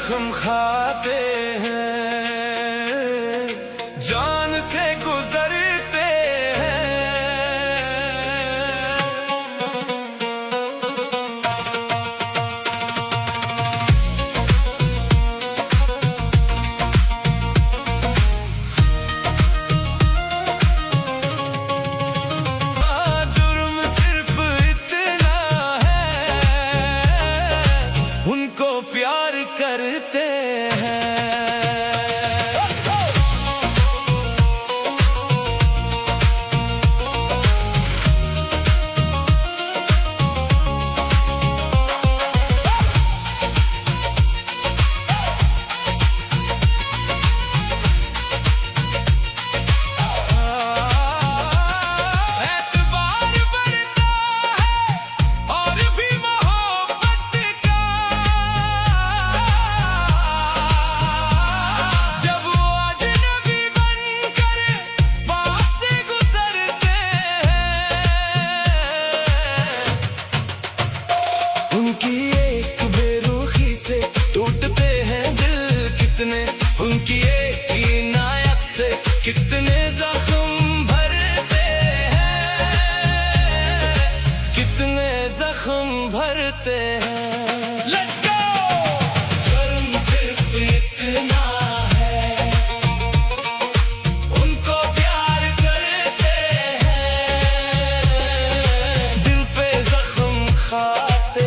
जख्म खाते हैं, जान से गुजरते हैं। जुर्म सिर्फ इतना है, उनको प्यार करते हैं। उनकी एक बेरुखी से टूटते हैं दिल कितने, उनकी एक इनायत से कितने जख्म भरते हैं, कितने जख्म भरते हैं। Let's go! जुर्म सिर्फ इतना है, उनको प्यार करते हैं, दिल पे जख्म खाते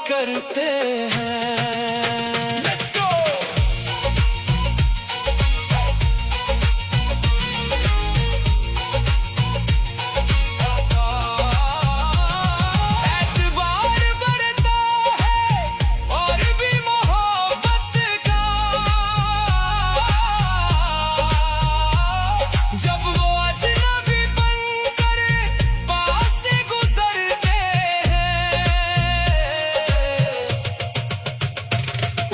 करते हैं। Let's go! एतबार बढ़ता है और भी मोहब्बत का, जब वो अजनबी बनकर पास से गुजरते हैं।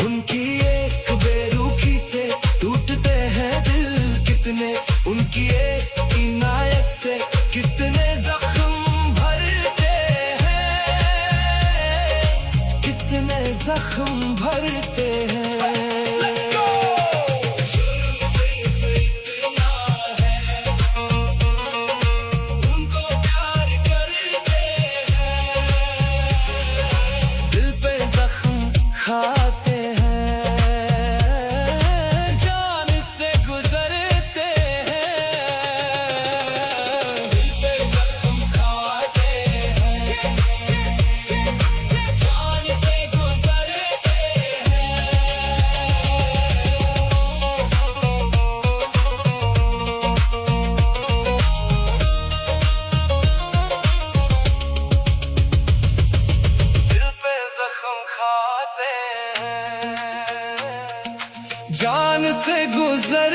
उनकी एक बेरुखी से टूटते हैं दिल कितने, उनकी एक इनायत से कितने जख्म भरते हैं, कितने जख्म भरते हैं। Let's go! जुर्म सिर्फ इतना है, उनको प्यार करते हैं, दिल पे जख्म खाते हैं, जान से गुजरते हैं, दिल पे जख्म खाते हैं, जान से गुजरते हैं। दिल पे जख्म खाते हैं, जान से गुजर